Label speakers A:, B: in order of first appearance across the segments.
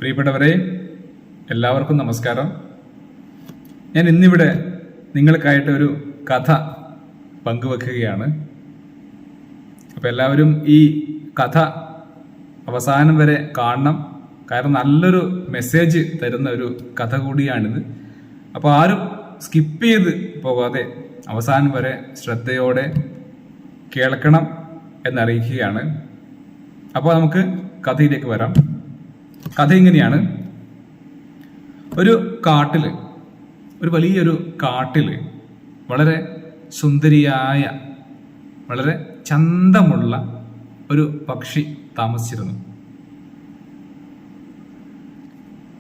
A: പ്രിയപ്പെട്ടവരെ, എല്ലാവർക്കും നമസ്കാരം. ഞാൻ ഇന്നിവിടെ നിങ്ങൾക്കായിട്ട് ഒരു കഥ പങ്കുവെക്കുകയാണ്. അപ്പോൾ എല്ലാവരും ഈ കഥ അവസാനം വരെ കാണണം. കാരണം നല്ലൊരു മെസ്സേജ് തരുന്ന ഒരു കഥ കൂടിയാണിത്. അപ്പോൾ ആരും സ്കിപ്പ് ചെയ്ത് പോകാതെ അവസാനം വരെ ശ്രദ്ധയോടെ കേൾക്കണം എന്നറിയിക്കുകയാണ്. അപ്പോൾ നമുക്ക് കഥയിലേക്ക് വരാം. കഥ ഇങ്ങനെയാണ്. ഒരു കാട്ടില്, ഒരു വലിയൊരു കാട്ടില് വളരെ സുന്ദരിയായ, വളരെ ചന്തമുള്ള ഒരു പക്ഷി താമസിച്ചിരുന്നു.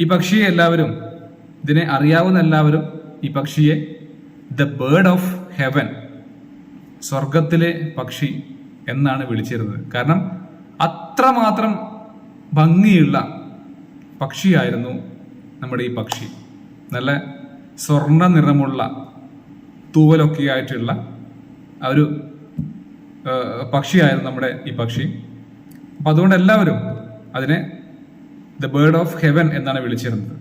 A: ഈ പക്ഷിയെ എല്ലാവരും, ഇതിനെ അറിയാവുന്ന എല്ലാവരും ഈ പക്ഷിയെ ദ ബേർഡ് ഓഫ് ഹെവൻ, സ്വർഗത്തിലെ പക്ഷി എന്നാണ് വിളിച്ചിരുന്നത്. കാരണം അത്രമാത്രം ഭംഗിയുള്ള പക്ഷിയായിരുന്നു നമ്മുടെ ഈ പക്ഷി. നല്ല സ്വർണ്ണ നിറമുള്ള തൂവലൊക്കെ ആയിട്ടുള്ള ഒരു പക്ഷിയായിരുന്നു നമ്മുടെ ഈ പക്ഷി. അപ്പം അതുകൊണ്ട് എല്ലാവരും അതിനെ ദ ബേർഡ് ഓഫ് ഹെവൻ എന്നാണ് വിളിച്ചിരുന്നത്.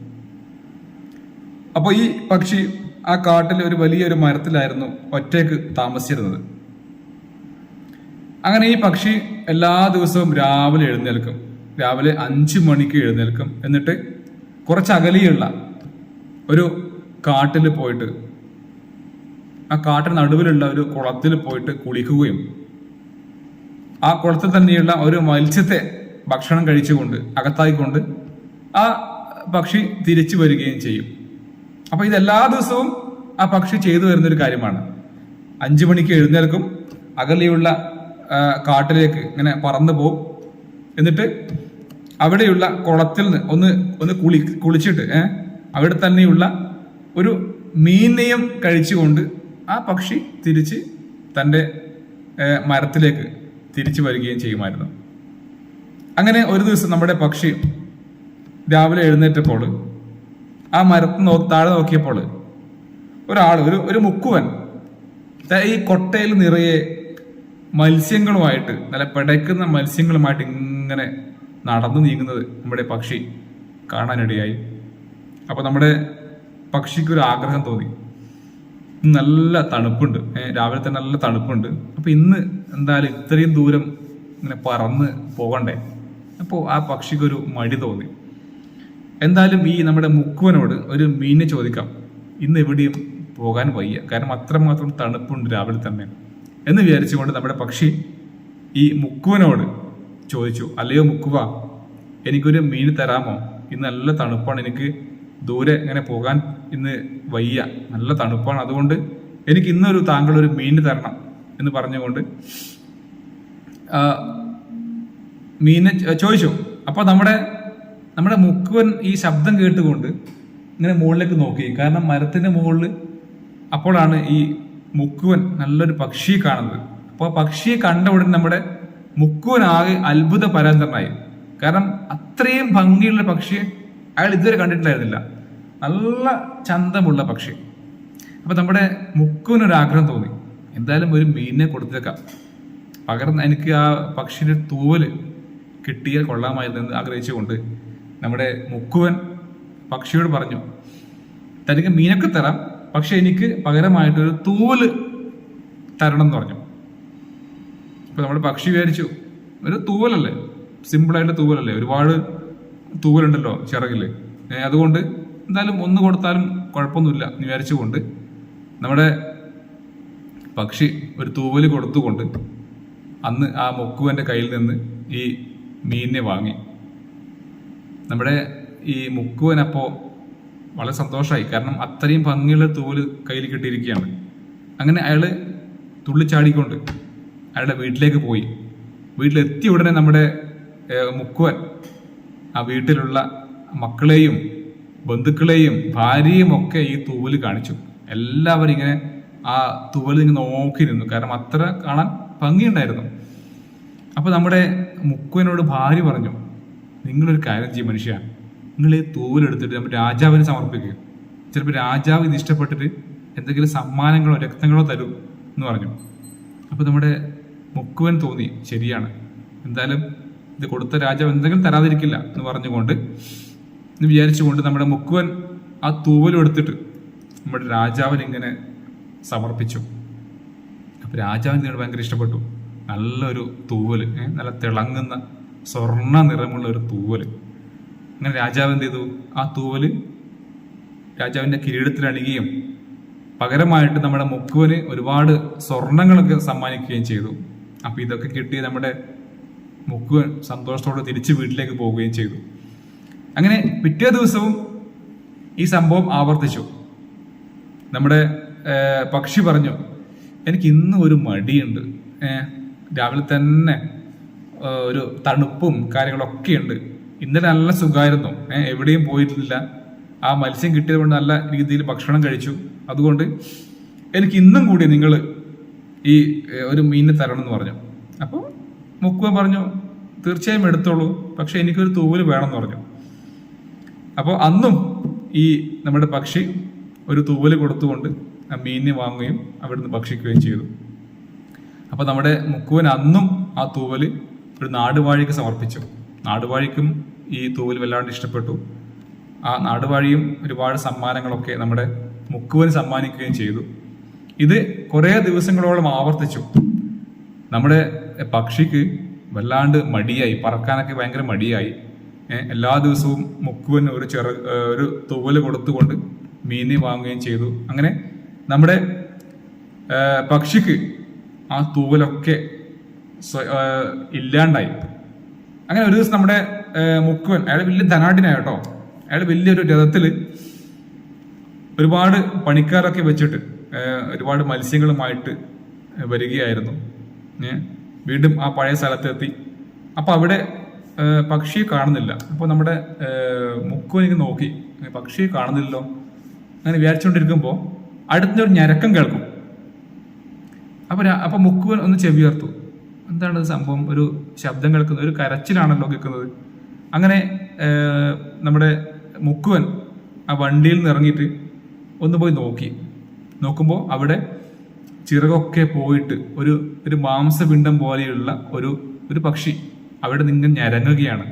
A: അപ്പോൾ ഈ പക്ഷി ആ കാട്ടിൽ ഒരു വലിയൊരു മരത്തിലായിരുന്നു ഒറ്റയ്ക്ക് താമസിച്ചിരുന്നത്. അങ്ങനെ ഈ പക്ഷി എല്ലാ ദിവസവും രാവിലെ എഴുന്നേൽക്കും. രാവിലെ 5 മണിക്ക് എഴുന്നേൽക്കും. എന്നിട്ട് കുറച്ച് അകലെയുള്ള ഒരു കാട്ടിൽ പോയിട്ട്, ആ കാട്ടിന് നടുവിലുള്ള ഒരു കുളത്തിൽ പോയിട്ട് കുളിക്കുകയും ആ കുളത്തിൽ തന്നെയുള്ള ഒരു മത്സ്യത്തെ ഭക്ഷണം കഴിച്ചുകൊണ്ട് അകത്തായിക്കൊണ്ട് ആ പക്ഷി തിരിച്ചു വരികയും ചെയ്യും. അപ്പൊ ഇതെല്ലാ ദിവസവും ആ പക്ഷി ചെയ്തു വരുന്നൊരു കാര്യമാണ്. 5 മണിക്ക് എഴുന്നേൽക്കും, അകലെയുള്ള കാട്ടിലേക്ക് ഇങ്ങനെ പറന്നു പോകും. എന്നിട്ട് അവിടെയുള്ള കുളത്തിൽ ഒന്ന് കുളിച്ചിട്ട് അവിടെ തന്നെയുള്ള ഒരു മീനെയും കഴിച്ചുകൊണ്ട് ആ പക്ഷി തിരിച്ച് തൻ്റെ മരത്തിലേക്ക് തിരിച്ചു വരികയും ചെയ്യുമായിരുന്നു. അങ്ങനെ ഒരു ദിവസം നമ്മുടെ പക്ഷി രാവിലെ എഴുന്നേറ്റപ്പോൾ ആ മരത്തിന് താഴെ നോക്കിയപ്പോൾ ഒരു മുക്കുവൻ ഈ കൊട്ടയിൽ നിറയെ മത്സ്യങ്ങളുമായിട്ട്, നല്ല പിടയ്ക്കുന്ന മത്സ്യങ്ങളുമായിട്ട് ഇങ്ങനെ നടന്നു നീങ്ങുന്നത് നമ്മുടെ പക്ഷി കാണാനിടയായി. അപ്പൊ നമ്മുടെ പക്ഷിക്ക് ഒരു ആഗ്രഹം തോന്നി. നല്ല തണുപ്പുണ്ട്, രാവിലെ തന്നെ നല്ല തണുപ്പുണ്ട്. അപ്പൊ ഇന്ന് എന്തായാലും ഇത്രയും ദൂരം ഇങ്ങനെ പറന്ന് പോകണ്ടേ. അപ്പോൾ ആ പക്ഷിക്കൊരു മടി തോന്നി. എന്തായാലും ഈ നമ്മുടെ മുക്കുവനോട് ഒരു മീനെ ചോദിക്കാം, ഇന്ന് എവിടെയും പോകാൻ വയ്യ, കാരണം അത്രമാത്രം തണുപ്പുണ്ട് രാവിലെ തന്നെ എന്ന് വിചാരിച്ചുകൊണ്ട് നമ്മുടെ പക്ഷി ഈ മുക്കുവനോട് ചോദിച്ചു, അല്ലയോ മുക്കുവ, എനിക്കൊരു മീൻ തരാമോ? ഇന്ന് നല്ല തണുപ്പാണ്, എനിക്ക് ദൂരെ ഇങ്ങനെ പോകാൻ ഇന്ന് വയ്യ, നല്ല തണുപ്പാണ്, അതുകൊണ്ട് എനിക്ക് ഇന്നൊരു താങ്കളൊരു മീൻ തരണം എന്ന് പറഞ്ഞുകൊണ്ട് മീനെ ചോദിച്ചു. അപ്പൊ നമ്മുടെ മുക്കുവൻ ഈ ശബ്ദം കേട്ടുകൊണ്ട് ഇങ്ങനെ മുകളിലേക്ക് നോക്കി. കാരണം മരത്തിന്റെ മുകളിൽ അപ്പോഴാണ് ഈ മുക്കുവൻ നല്ലൊരു പക്ഷിയെ കാണുന്നത്. അപ്പോൾ ആ പക്ഷിയെ കണ്ട ഉടനെ നമ്മുടെ മുക്കുവൻ ആകെ അത്ഭുത പരാന്തരനായി. കാരണം അത്രയും ഭംഗിയുള്ള പക്ഷിയെ അയാൾ ഇതുവരെ കണ്ടിട്ടില്ലായിരുന്നില്ല. നല്ല ചന്തമുള്ള പക്ഷി. അപ്പൊ നമ്മുടെ മുക്കുവനൊരു ആഗ്രഹം തോന്നി, എന്തായാലും ഒരു മീനിനെ കൊടുത്തേക്കാം, പകരം എനിക്ക് ആ പക്ഷിയുടെ തൂവല് കിട്ടിയാൽ കൊള്ളാമായിരുന്നു എന്ന് ആഗ്രഹിച്ചുകൊണ്ട് നമ്മുടെ മുക്കുവൻ പക്ഷിയോട് പറഞ്ഞു, തനിക്ക് മീനൊക്കെ തരാം, പക്ഷെ എനിക്ക് പകരമായിട്ടൊരു തൂവല് തരണം എന്ന് പറഞ്ഞു. ഇപ്പൊ നമ്മുടെ പക്ഷി വിചാരിച്ചു, ഒരു തൂവലല്ലേ, സിമ്പിളായിട്ട് തൂവലല്ലേ, ഒരുപാട് തൂവലുണ്ടല്ലോ ചിറകില്, അതുകൊണ്ട് എന്തായാലും ഒന്ന് കൊടുത്താലും കുഴപ്പമൊന്നുമില്ല എന്ന് വിചാരിച്ചുകൊണ്ട് നമ്മുടെ പക്ഷി ഒരു തൂവല് കൊടുത്തുകൊണ്ട് അന്ന് ആ മുക്കുവന്റെ കയ്യിൽ നിന്ന് ഈ മീനിനെ വാങ്ങി. നമ്മുടെ ഈ മുക്കുവൻ അപ്പോൾ വളരെ സന്തോഷമായി. കാരണം അത്രയും ഭംഗിയുള്ള തൂവല് കയ്യിൽ കിട്ടിയിരിക്കുകയാണ്. അങ്ങനെ അയാള് തുള്ളിച്ചാടിക്കൊണ്ട് അയാളുടെ വീട്ടിലേക്ക് പോയി. വീട്ടിലെത്തിയ ഉടനെ നമ്മുടെ മുക്കുവൻ ആ വീട്ടിലുള്ള മക്കളെയും ബന്ധുക്കളെയും ഭാര്യയും ഒക്കെ ഈ തൂവല് കാണിച്ചു. എല്ലാവരും ഇങ്ങനെ ആ തൂവല് ഇങ്ങനെ നോക്കിയിരുന്നു, കാരണം അത്ര കാണാൻ ഭംഗിയുണ്ടായിരുന്നു. അപ്പൊ നമ്മുടെ മുക്കുവനോട് ഭാര്യ പറഞ്ഞു, നിങ്ങളൊരു കാര്യം ചെയ്യും മനുഷ്യ, നിങ്ങൾ ഈ തൂവലെടുത്തിട്ട് നമ്മുടെ രാജാവിന് സമർപ്പിക്കുക, ചിലപ്പോൾ രാജാവ് ഇത് ഇഷ്ടപ്പെട്ടിട്ട് എന്തെങ്കിലും സമ്മാനങ്ങളോ രക്തങ്ങളോ തരും എന്ന് പറഞ്ഞു. അപ്പൊ നമ്മുടെ മുക്കുവൻ തോന്നി, ശരിയാണ്, എന്തായാലും ഇത് കൊടുത്ത രാജാവ് എന്തെങ്കിലും തരാതിരിക്കില്ല എന്ന് പറഞ്ഞുകൊണ്ട് എന്ന് വിചാരിച്ചുകൊണ്ട് നമ്മുടെ മുക്കുവൻ ആ തൂവലും എടുത്തിട്ട് നമ്മുടെ രാജാവിന് ഇങ്ങനെ സമർപ്പിച്ചു. അപ്പൊ രാജാവിന് ഇതിനോട് ഭയങ്കര ഇഷ്ടപ്പെട്ടു. നല്ലൊരു തൂവല്, നല്ല തിളങ്ങുന്ന സ്വർണ്ണ നിറമുള്ള ഒരു തൂവല്. അങ്ങനെ രാജാവ് എന്ത് ചെയ്തു? ആ തൂവല് രാജാവിന്റെ കിരീടത്തിൽ അണിയുകയും പകരമായിട്ട് നമ്മുടെ മുക്കുവന് ഒരുപാട് സ്വർണങ്ങളൊക്കെ സമ്മാനിക്കുകയും ചെയ്തു. അപ്പൊ ഇതൊക്കെ കിട്ടി നമ്മുടെ മുക്കുവൻ സന്തോഷത്തോടെ തിരിച്ച് വീട്ടിലേക്ക് പോവുകയും ചെയ്തു. അങ്ങനെ പിറ്റേ ദിവസവും ഈ സംഭവം ആവർത്തിച്ചു. നമ്മുടെ പക്ഷി പറഞ്ഞു, എനിക്ക് ഇന്ന് ഒരു മടിയുണ്ട്, രാവിലെ തന്നെ ഒരു തണുപ്പും കാര്യങ്ങളൊക്കെ ഉണ്ട്. ഇന്നലെ നല്ല സുഖമായിരുന്നു, എവിടെയും പോയിട്ടില്ല, ആ മത്സ്യം കിട്ടിയത് കൊണ്ട് നല്ല രീതിയിൽ ഭക്ഷണം കഴിച്ചു. അതുകൊണ്ട് എനിക്ക് ഇന്നും കൂടി നിങ്ങൾ ഈ ഒരു മീനിനെ തരണം എന്ന് പറഞ്ഞു. അപ്പോൾ മുക്കുവൻ പറഞ്ഞു, തീർച്ചയായും എടുത്തോളൂ, പക്ഷെ എനിക്കൊരു തൂവല് വേണമെന്ന് പറഞ്ഞു. അപ്പോൾ അന്നും ഈ നമ്മുടെ പക്ഷി ഒരു തൂവല് കൊടുത്തുകൊണ്ട് ആ മീനിനെ വാങ്ങുകയും അവിടുന്ന് ഭക്ഷിക്കുകയും ചെയ്തു. അപ്പൊ നമ്മുടെ മുക്കുവൻ അന്നും ആ തൂവല് ഒരു നാടുവാഴിക്ക് സമർപ്പിച്ചു. നാടുവാഴിക്കും ഈ തൂവൽ വല്ലാണ്ട് ഇഷ്ടപ്പെട്ടു. ആ നാടുവാഴിയും ഒരുപാട് സമ്മാനങ്ങളൊക്കെ നമ്മുടെ മുക്കുവന് സമ്മാനിക്കുകയും ചെയ്തു. ഇത് കുറേ ദിവസങ്ങളോളം ആവർത്തിച്ചു. നമ്മുടെ പക്ഷിക്ക് വല്ലാണ്ട് മടിയായി, പറക്കാനൊക്കെ ഭയങ്കര മടിയായി. എല്ലാ ദിവസവും മുക്കുവന് ഒരു തൂവല് കൊടുത്തുകൊണ്ട് മീനെ വാങ്ങുകയും ചെയ്തു. അങ്ങനെ നമ്മുടെ പക്ഷിക്ക് ആ തൂവലൊക്കെ ഇല്ലാണ്ടായി. അങ്ങനെ ഒരു ദിവസം നമ്മുടെ മുക്കുവൻ, അയാൾ വലിയ ധനാഢ്യനായ കേട്ടോ, അയാൾ വലിയൊരു രഥത്തില് ഒരുപാട് പണിക്കാരൊക്കെ വെച്ചിട്ട് ഒരുപാട് മത്സ്യങ്ങളുമായിട്ട് വരികയായിരുന്നു. വീണ്ടും ആ പഴയ സ്ഥലത്തെത്തി. അപ്പൊ അവിടെ പക്ഷിയെ കാണുന്നില്ല. അപ്പോൾ നമ്മുടെ മുക്കുവൻ ഇങ്ങനെ നോക്കി, പക്ഷിയെ കാണുന്നില്ലല്ലോ. അങ്ങനെ വിചാരിച്ചുകൊണ്ടിരിക്കുമ്പോൾ അടുത്തൊരു ഞരക്കം കേൾക്കും. അപ്പൊ മുക്കുവൻ ഒന്ന് ചെവിയോർത്തു, എന്താണ് സംഭവം, ഒരു ശബ്ദം കേൾക്കുന്നത്, ഒരു കരച്ചിലാണല്ലോ കേൾക്കുന്നത്. അങ്ങനെ നമ്മുടെ മുക്കുവൻ ആ വണ്ടിയിൽ നിന്ന് ഇറങ്ങിയിട്ട് ഒന്ന് പോയി നോക്കുമ്പോൾ അവിടെ ചിറകൊക്കെ പോയിട്ട് ഒരു മാംസപിണ്ഡം പോലെയുള്ള ഒരു പക്ഷി അവിടെ നിന്ന് ഞരങ്ങുകയാണ്.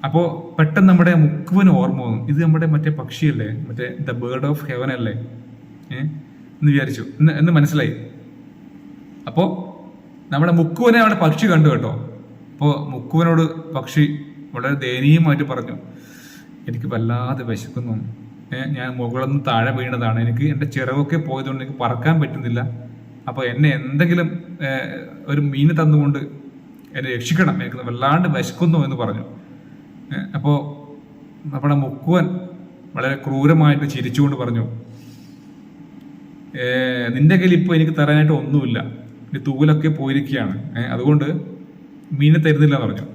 A: അപ്പോൾ പെട്ടെന്ന് നമ്മുടെ മുക്കുവന് ഓർമ്മ വന്നു, ഇത് നമ്മുടെ മറ്റേ പക്ഷിയല്ലേ, മറ്റേ ദ ബേർഡ് ഓഫ് ഹെവൻ അല്ലേ എന്ന് വിചാരിച്ചു, എന്ന് മനസ്സിലായി. അപ്പോൾ നമ്മുടെ മുക്കുവനെ അവിടെ പക്ഷി കണ്ടു കേട്ടോ. അപ്പോൾ മുക്കുവനോട് പക്ഷി വളരെ ദയനീയമായിട്ട് പറഞ്ഞു, എനിക്ക് വല്ലാതെ വിശക്കുന്നു, ഞാൻ മുകളിൽ നിന്ന് താഴെ വീണതാണ്, എനിക്ക് എൻ്റെ ചിറകൊക്കെ പോയതുകൊണ്ട് എനിക്ക് പറക്കാൻ പറ്റുന്നില്ല, അപ്പോൾ എന്നെ എന്തെങ്കിലും ഒരു മീന് തന്നുകൊണ്ട് എന്നെ രക്ഷിക്കണം, എനിക്ക് വല്ലാണ്ട് വിശക്കുന്നു എന്ന് പറഞ്ഞു. അപ്പോൾ നമ്മുടെ മുക്കുവൻ വളരെ ക്രൂരമായിട്ട് ചിരിച്ചുകൊണ്ട് പറഞ്ഞു, നിന്റെ കയ്യിൽ ഇപ്പോൾ എനിക്ക് തരാനായിട്ട് ഒന്നുമില്ല, ഈ തൂവലൊക്കെ പോയിരിക്കുകയാണ്, അതുകൊണ്ട് മീനെ തരുന്നില്ല എന്ന് പറഞ്ഞു.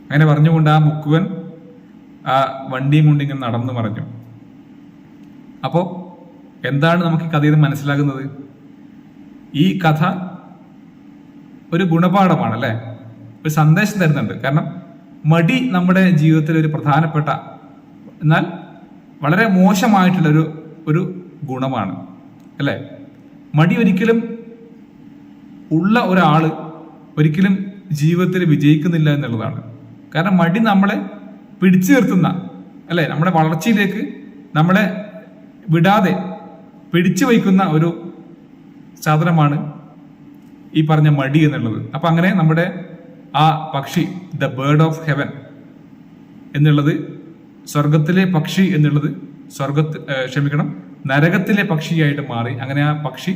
A: അങ്ങനെ പറഞ്ഞുകൊണ്ട് ആ മുക്കുവൻ ആ വണ്ടിയും കൊണ്ട് ഇങ്ങനെ നടന്നു മറഞ്ഞു. അപ്പോ എന്താണ് നമുക്ക് ഈ കഥയിൽ നിന്ന് മനസ്സിലാകുന്നത്? ഈ കഥ ഒരു ഗുണപാഠമാണ് അല്ലെ, ഒരു സന്ദേശം തരുന്നുണ്ട്. കാരണം മടി നമ്മുടെ ജീവിതത്തിൽ ഒരു പ്രധാനപ്പെട്ട എന്നാൽ വളരെ മോശമായിട്ടുള്ള ഒരു ഗുണമാണ് അല്ലെ. മടി ഒരിക്കലും ഉള്ള ഒരാള് ഒരിക്കലും ജീവിതത്തിൽ വിജയിക്കുന്നില്ല എന്നുള്ളതാണ്. കാരണം മടി നമ്മളെ പിടിച്ചു നിർത്തുന്ന അല്ലെ, നമ്മുടെ വളർച്ചയിലേക്ക് നമ്മളെ വിടാതെ പിടിച്ചു വയ്ക്കുന്ന ഒരു സാധനമാണ് ഈ പറഞ്ഞ മടി എന്നുള്ളത്. അപ്പൊ അങ്ങനെ നമ്മുടെ ആ പക്ഷി ദ ബേർഡ് ഓഫ് ഹെവൻ എന്നുള്ളത്, സ്വർഗത്തിലെ പക്ഷി എന്നുള്ളത് നരകത്തിലെ പക്ഷിയായിട്ട് മാറി. അങ്ങനെ ആ പക്ഷി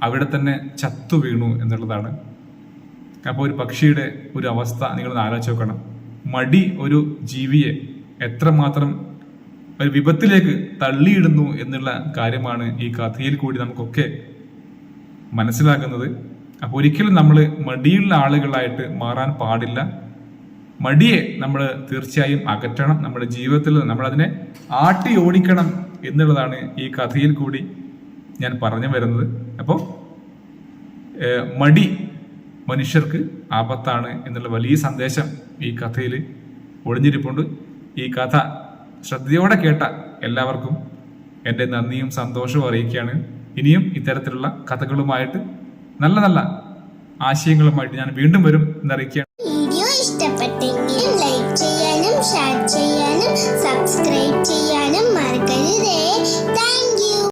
A: അവിടെ തന്നെ ചത്തു വീണു എന്നുള്ളതാണ്. അപ്പോൾ ഒരു പക്ഷിയുടെ ഒരു അവസ്ഥ നിങ്ങളൊന്ന് ആലോചിച്ച് നോക്കണം. മടി ഒരു ജീവിയെ എത്രമാത്രം ഒരു വിപത്തിലേക്ക് തള്ളിയിടുന്നു എന്നുള്ള കാര്യമാണ് ഈ കഥയിൽ കൂടി നമുക്കൊക്കെ മനസ്സിലാക്കുന്നത്. അപ്പൊ ഒരിക്കലും നമ്മൾ മടിയുള്ള ആളുകളായിട്ട് മാറാൻ പാടില്ല. മടിയെ നമ്മൾ തീർച്ചയായും അകറ്റണം. നമ്മുടെ ജീവിതത്തിൽ നമ്മളതിനെ ആട്ടി ഓടിക്കണം എന്നുള്ളതാണ് ഈ കഥയിൽ കൂടി ഞാൻ പറഞ്ഞു വരുന്നത്. അപ്പോൾ മടി മനുഷ്യർക്ക് ആപത്താണ് എന്നുള്ള വലിയ സന്ദേശം ഈ കഥയിൽ ഒളിഞ്ഞിരിപ്പുണ്ട്. ഈ കഥ ശ്രദ്ധയോടെ കേട്ട എല്ലാവർക്കും എൻ്റെ നന്ദിയും സന്തോഷവും അറിയിക്കുകയാണ്. ഇനിയും ഇത്തരത്തിലുള്ള കഥകളുമായിട്ട് നല്ല നല്ല ആശയങ്ങളുമായിട്ട് ഞാൻ വീണ്ടും വരും എന്നറിയിക്കുകയാണ്.
B: വീഡിയോ ഇഷ്ടപ്പെട്ടെങ്കിൽ ലൈക്ക് ചെയ്യാനും ഷെയർ ചെയ്യാനും